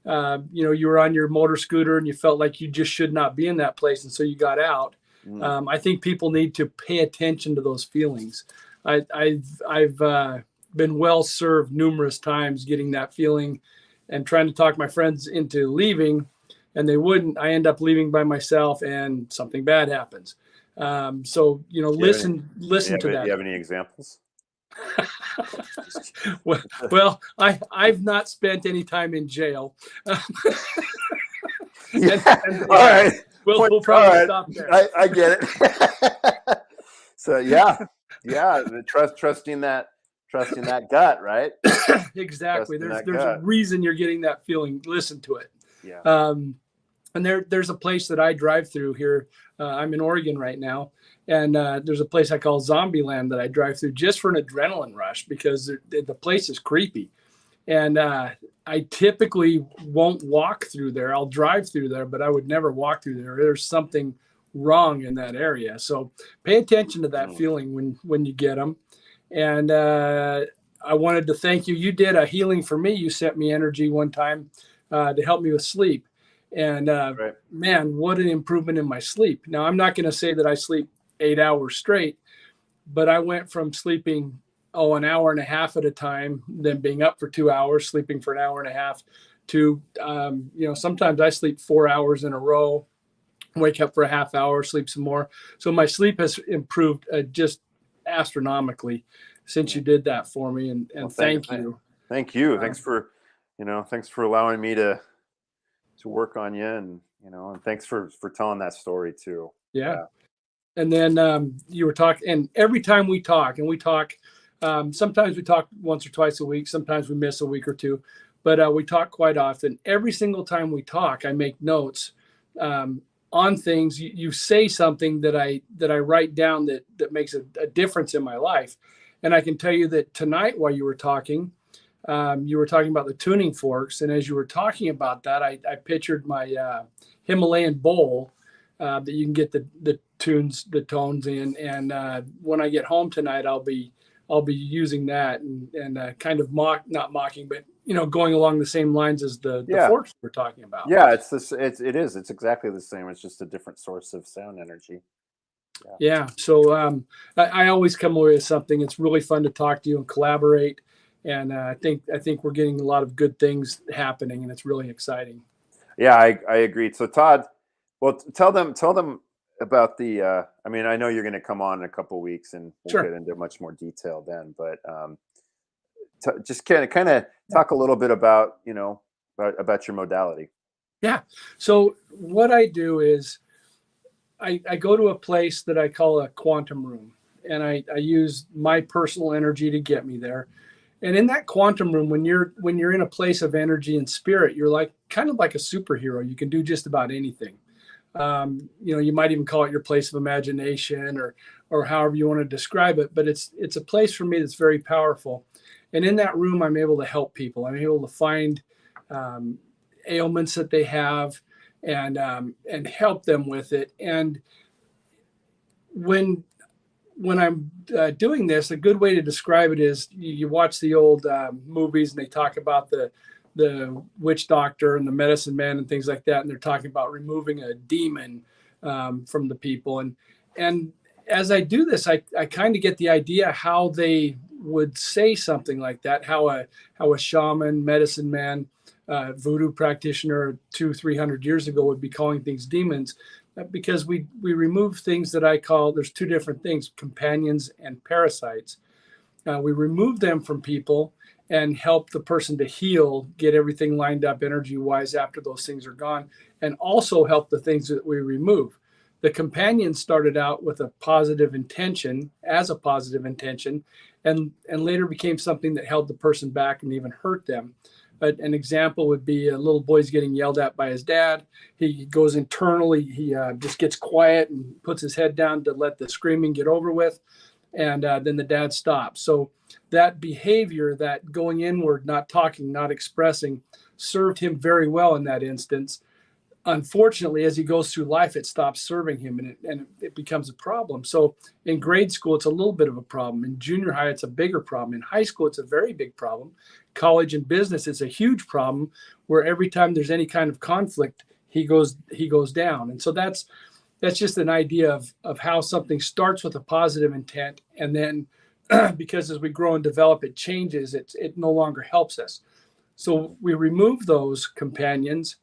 You were on your motor scooter and you felt like you just should not be in that place, and so you got out. I think people need to pay attention to those feelings. I've been well served numerous times getting that feeling and trying to talk my friends into leaving, and they wouldn't. I end up leaving by myself, and something bad happens. Listen to that. Do you have any examples? well, I've not spent any time in jail. All right. We'll probably stop there. I get it. So trusting that gut, right? Exactly. There's a reason you're getting that feeling. Listen to it. Yeah. And there's a place that I drive through here. I'm in Oregon right now. And there's a place I call Zombieland that I drive through just for an adrenaline rush because the place is creepy. And I typically won't walk through there. I'll drive through there, but I would never walk through there. There's something wrong in that area. So pay attention to that feeling when you get them. And I wanted to thank you. You did a healing for me. You sent me energy one time to help me with sleep. And man, what an improvement in my sleep. Now, I'm not going to say that I sleep 8 hours straight, but I went from sleeping an hour and a half at a time, then being up for 2 hours, sleeping for an hour and a half, to sometimes I sleep 4 hours in a row, wake up for a half hour, sleep some more. So my sleep has improved just astronomically since you did that for me, and thank you. Thank you. Thanks for allowing me to work on you, and thanks for telling that story too. Yeah. And then you were talking, and every time we talk, sometimes we talk once or twice a week, sometimes we miss a week or two, but we talk quite often. Every single time we talk, I make notes on things. You say something that I write down that makes a difference in my life. And I can tell you that tonight, while you were talking about the tuning forks. And as you were talking about that, I pictured my Himalayan bowl that you can get the tones in. And when I get home tonight, I'll be using that and kind of not mocking, but going along the same lines as the forks we're talking about. Yeah, it's exactly the same. It's just a different source of sound energy. Yeah. So I always come away with something. It's really fun to talk to you and collaborate. And I think we're getting a lot of good things happening, and it's really exciting. Yeah, I agree. So Todd, well, tell them about the. I know you're going to come on in a couple of weeks, and we'll get into much more detail then. But just kind of talk a little bit about about your modality. Yeah. So what I do is I go to a place that I call a quantum room, and I use my personal energy to get me there. And in that quantum room, when you're in a place of energy and spirit, you're kind of like a superhero. You can do just about anything. You might even call it your place of imagination or however you want to describe it. But it's a place for me that's very powerful. And in that room, I'm able to help people. I'm able to find ailments that they have and help them with it. And when I'm doing this, a good way to describe it is you watch the old movies and they talk about the witch doctor and the medicine man and things like that. And they're talking about removing a demon from the people. And as I do this, I kind of get the idea how they would say something like that, how a shaman, medicine man, voodoo practitioner 200-300 years ago would be calling things demons. Because we remove things that I call, there's two different things, companions and parasites. We remove them from people and help the person to heal, get everything lined up energy-wise after those things are gone, and also help the things that we remove. The companions started out with a positive intention, and later became something that held the person back and even hurt them. An example would be a little boy's getting yelled at by his dad. He goes internally, he just gets quiet and puts his head down to let the screaming get over with. And then the dad stops. So that behavior, that going inward, not talking, not expressing, served him very well in that instance. Unfortunately, as he goes through life, it stops serving him, and it becomes a problem. So in grade school, it's a little bit of a problem. In junior high, it's a bigger problem. In high school, it's a very big problem. College and business, it's a huge problem, where every time there's any kind of conflict, he goes down. And so that's just an idea of how something starts with a positive intent, and then because as we grow and develop, it changes. It no longer helps us. So we remove those companions.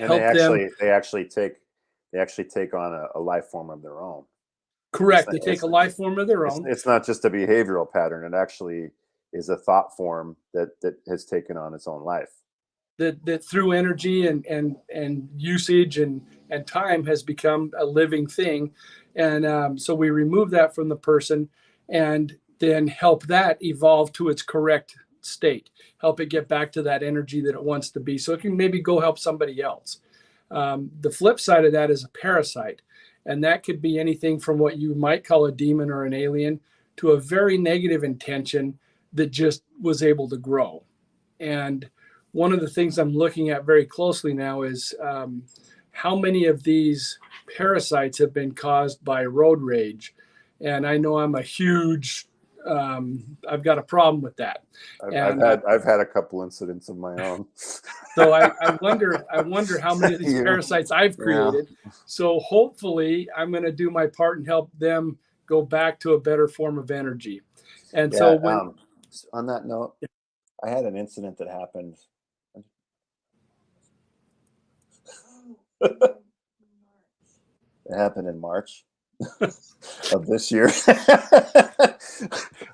And they actually take on a life form of their own. Correct. They take a life form of their own. It's not just a behavioral pattern. It actually is a thought form that has taken on its own life. That through energy and usage and time has become a living thing. And so we remove that from the person and then help that evolve to its correct state, help it get back to that energy that it wants to be, so it can maybe go help somebody else. The flip side of that is a parasite, and that could be anything from what you might call a demon or an alien to a very negative intention that just was able to grow. And one of the things I'm looking at very closely now is how many of these parasites have been caused by road rage. And I know I'm a huge I've got a problem with that. I've had a couple incidents of my own. So I wonder how many of these parasites I've created. Yeah. So hopefully I'm going to do my part and help them go back to a better form of energy. And so on that note, I had an incident that happened. It happened in March of this year.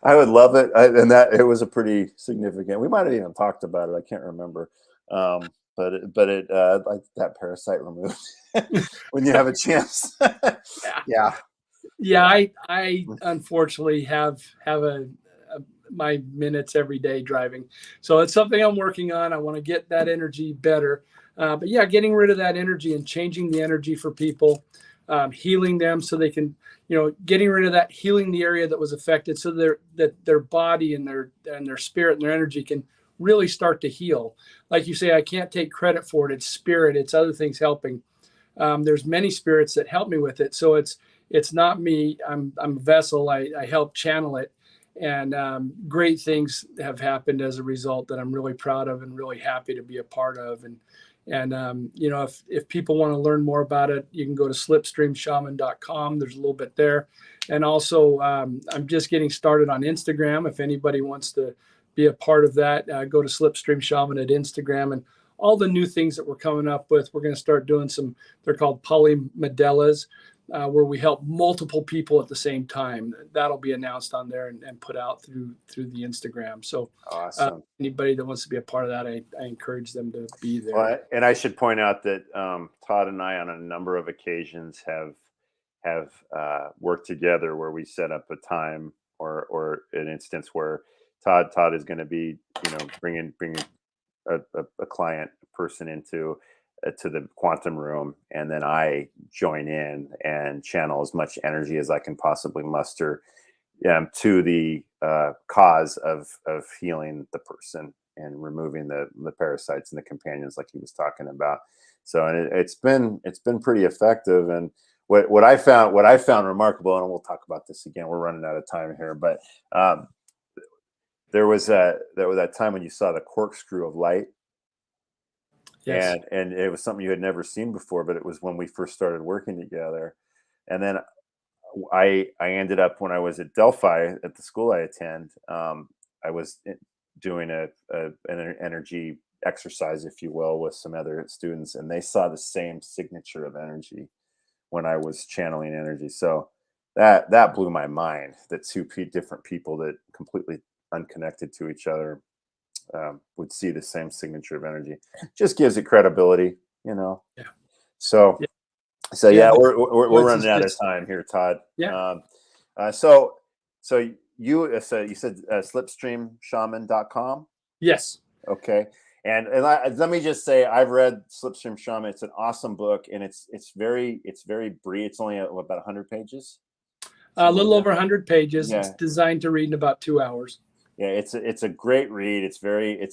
I would love it, and that it was a pretty significant. We might have even talked about it. I can't remember, but it like that parasite removed when you have a chance. Yeah. I unfortunately have my minutes every day driving, so it's something I'm working on. I want to get that energy better, but yeah, getting rid of that energy and changing the energy for people. Healing them so they can, getting rid of that, healing the area that was affected so that their body and their spirit and their energy can really start to heal. Like you say, I can't take credit for it. It's spirit. It's other things helping. There's many spirits that help me with it. So it's not me. I'm a vessel. I help channel it. And great things have happened as a result that I'm really proud of and really happy to be a part of. And if people want to learn more about it, you can go to slipstreamshaman.com. There's a little bit there. And also, I'm just getting started on Instagram. If anybody wants to be a part of that, go to Slipstream Shaman at Instagram. And all the new things that we're coming up with, we're going to start doing they're called polymedellas, where we help multiple people at the same time. That'll be announced on there and put out through the Instagram. So awesome. Anybody that wants to be a part of that, I encourage them to be there. Well, and I should point out that Todd and I on a number of occasions have worked together where we set up a time or an instance where Todd is going to be, bringing a client person into to the quantum room, and then I join in and channel as much energy as I can possibly muster to the cause of healing the person and removing the parasites and the companions, like he was talking about. So, and it's been pretty effective. And what I found remarkable, and we'll talk about this again, we're running out of time here, but there was that time when you saw the corkscrew of light. Yes. And it was something you had never seen before, but it was when we first started working together. And then I ended up, when I was at Delphi at the school I attend, I was doing an energy exercise, if you will, with some other students, and they saw the same signature of energy when I was channeling energy. So that blew my mind, that two different people that completely unconnected to each other would see the same signature of energy. Just gives it credibility, Yeah. So we're running out of time here, Todd. Yeah. So you said slipstreamshaman.com. Yes. Okay. let me just say, I've read Slipstream Shaman. It's an awesome book, and it's very brief. It's only about 100 pages. A little over 100 pages. Yeah. It's designed to read in about 2 hours. Yeah, it's a great read. It's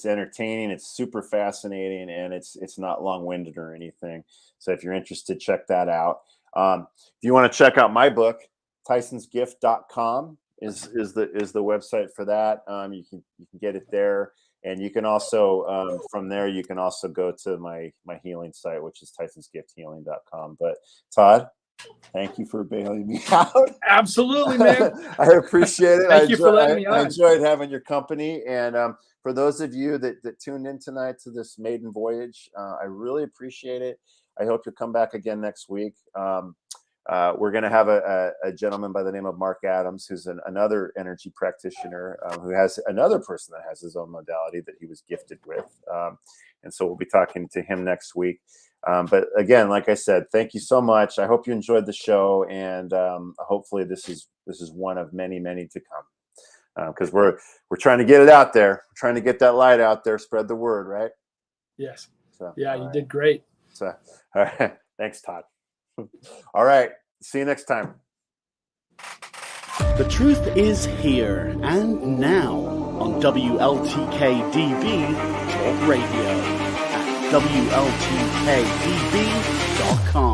entertaining. It's super fascinating, and it's not long-winded or anything. So if you're interested, check that out. If you want to check out my book, tysonsgift.com is the website for that. You can get it there. And you can also, from there, you can also go to my healing site, which is tysonsgifthealing.com. But Todd, thank you for bailing me out. Absolutely, man. I appreciate it. Thank you for letting me on. I enjoyed having your company. And for those of you that tuned in tonight to this maiden voyage, I really appreciate it. I hope you'll come back again next week. We're going to have a gentleman by the name of Mark Adams, who's another energy practitioner, who has another person that has his own modality that he was gifted with. And so we'll be talking to him next week. But again, like I said, thank you so much. I hope you enjoyed the show, and hopefully this is one of many, many to come. Because we're trying to get it out there, we're trying to get that light out there, spread the word, right? Yes. So, yeah, you did great. So, all right, thanks, Todd. All right, see you next time. The truth is here and now on WLTK-DB Talk Radio at WLTK-DB.com.